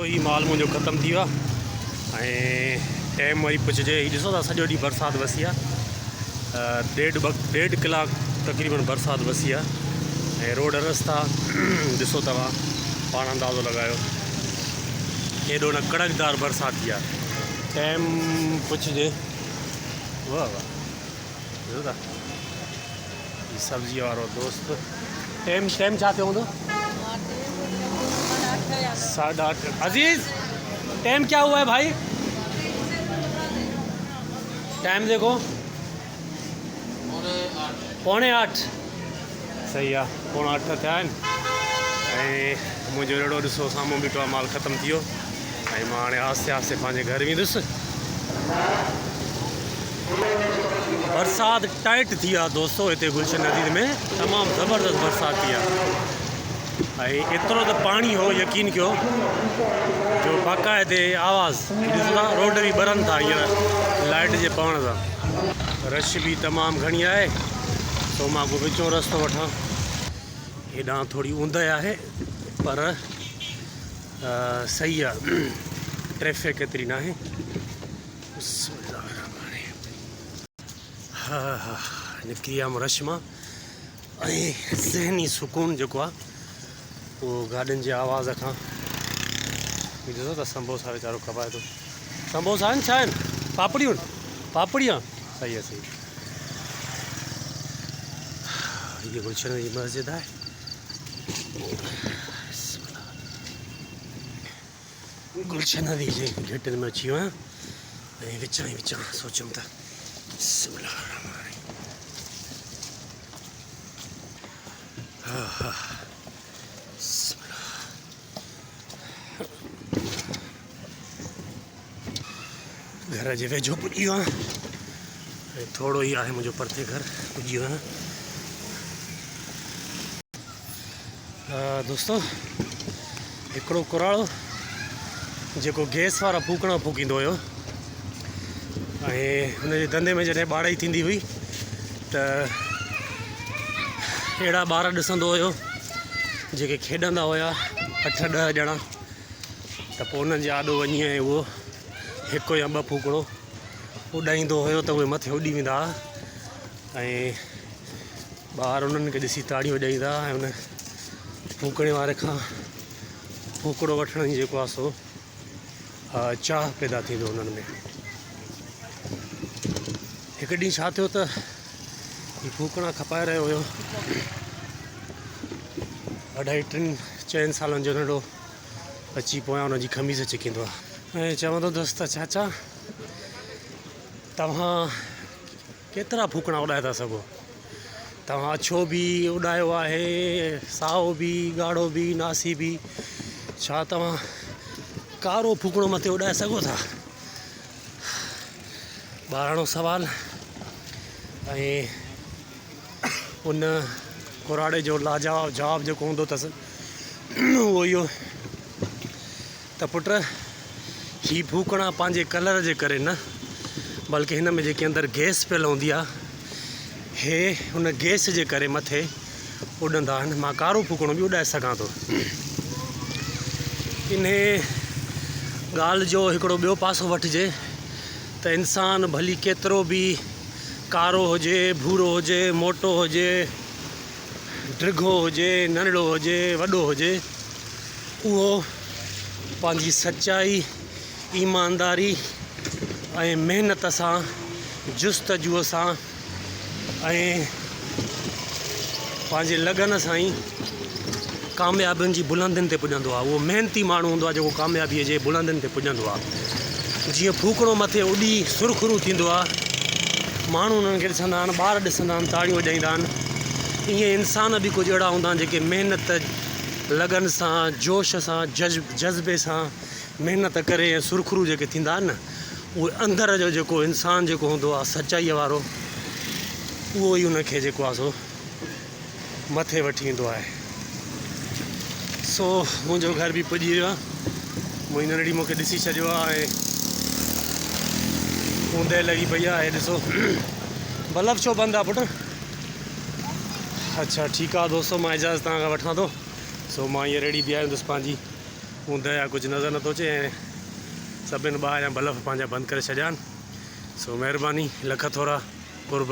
ही माल मुझे ख़त्म थी वियो टाइम वही पुछजे ॾिसो था सॼो ॾींहुं बरसाति वसी आहे ॾेढ कलाक तक़रीबन बरसाति वसी आहे रोड रस्ता ॾिसो तव्हां पाण अंदाज़ो लगायो हेॾो न कड़कदार बरसाति थी आहे टाइम पुछजे वाह वाह ॾिसो था सब्जी वारो दोस्त टाइम छा थियो हूंदो 8:30 अजीज टाइम क्या हुआ है भाई टाइम देखो 7:45 सही है 7:45 थिया आहिनि मुझे रेड़ो ॾिसो साम्हूं बीठो आहे माल ख़त्म थी वियो मां हाणे आस्ते आस्ते पंहिंजे घर वेंदुसि बरसाति टाइट थी आहे दोस्तों हिते गुलशन नदी में तमामु ज़बरदस्त बरसाति थी आहे एतिरो त पाणी हो यकीन कयो जो बाक़ाइदे आवाज़ ॾिसो था रोड बि ॿरनि था हींअर लाइट जे पवण सां रश भी तमामु घणी आहे तो मां को विचों रस्तो वठां हेॾां थोरी ऊंद आहे पर सही आहे ट्रैफिक एतिरी न आहे हा हा निकिरी आयुमि रश मां ज़हनी सुकून जेको आहे वो गाॾियुनि जी आवाज़ खां ॾिसो त समोसा वीचारो खपाए थो समोसा आहिनि छा आहिनि पापड़ियूं सही आहे सही ये गुलशन जी मस्जिद है गुलशन नदी जे गेटनि में अची वियो आहियां विचां सोचूं था घर जे वेझो पुॼी वियो आहियां थोरो ई आहे मुंहिंजो परते घर पुॼी वियो आहियां दोस्तों हिकिड़ो कुराड़ो जेको गैस वारा फूकणा फूकींदो हुयो हुनजे धंधे में जॾहिं ॿारई थींदी हुई त अहिड़ा ॿार ॾिसंदो हुयो जेके खेॾंदा हुया 8-10 ॼणा त पोइ उन्हनि जे आॾो वञी उहो हिकु या ॿ फूकणो उॾाईंदो हुयो त उहे मथे उॾी वेंदा ॿार उन्हनि खे ॾिसी ताड़ियूं वॼाईंदा हुन फूकणे वारे खां फूकड़ो वठण जी जेको आहे सो चाह पैदा थींदो उन्हनि में हिकु ॾींहुं छा थियो त हीउ फूकणा खपाए रहियो हुयो 2.5-3 सालनि जो नंढो अची पोयां हुनजी खमीस चिकींदो आहे चवंदो दोस्त चाचा तव्हां केतिरा फूकणा उॾाए था सघो तव्हां अछो बि उॾायो आहे साओ बि ॻाढ़ो बि नासी बि छा तव्हां कारो फूकणो मथे उॾाए सघो था ॿारहं सवाल उन कुराड़े जो लाजवाब जवाब जेको हूंदो अथसि उहो इहो त पुट ही फूकणा पंहिंजे कलर जे करे न बल्कि हिन में जेके अंदरि गैस पियल हूंदी आहे हे हुन गैस जे करे मथे उॾंदा आहिनि मां कारो फूकणो बि उॾाए सघां थो इन ॻाल्हि जो हिकिड़ो ॿियो पासो वठिजे त इंसान भली केतिरो बि कारो हुजे भूरो हुजे मोटो हुजे ड्रिघो हुजे नंढड़ो हुजे वॾो हुजे उहो पंहिंजी सच्चाई ईमानदारी ऐं महिनत सां जुस्तजूअ सां ऐं पंहिंजे लगन सां ई कामयाबियुनि जी बुलंदियुनि ते पुॼंदो आहे उहो महिनती माण्हू हूंदो आहे जेको कामयाबीअ जे बुलंदियुनि ते पुॼंदो आहे जीअं फूकणो मथे उॾी सुरखुरू थींदो आहे माण्हू उन्हनि खे ॾिसंदा आहिनि ॿार ॾिसंदा आहिनि ताड़ियूं वॼाईंदा आहिनि ईअं इंसान बि कुझु अहिड़ा हूंदा आहिनि जेके महिनत लगन सां जोश सां जज़्बे सां महिनत करे ऐं सुरखुरू जेके थींदा आहिनि न उहे अंदरि जो जेको इंसानु जेको हूंदो आहे सचाईअ वारो उहो ई उनखे जेको आहे सो मथे वठी ईंदो आहे सो मुंहिंजो घर बि पुॼी वियो आहे मुंहिंजी नंढड़ी मूंखे ॾिसी छॾियो आहे ऐं ऊंदहि लॻी पई आहे ॾिसो बल्ब छो बंदि आहे पुटु अच्छा ठीकु आहे दोस्तो मां इजाज़त तव्हां खां वठां थो सो मां हीअ रेडी बीहारींदुसि पंहिंजी हूंदा या कुझु नज़र नथो अचे ऐं सभिनि ॿाहिरियां बल्ब पंहिंजा बंदि करे छॾिया आहिनि। सो महिरबानी, लख थोरा कुर्ब।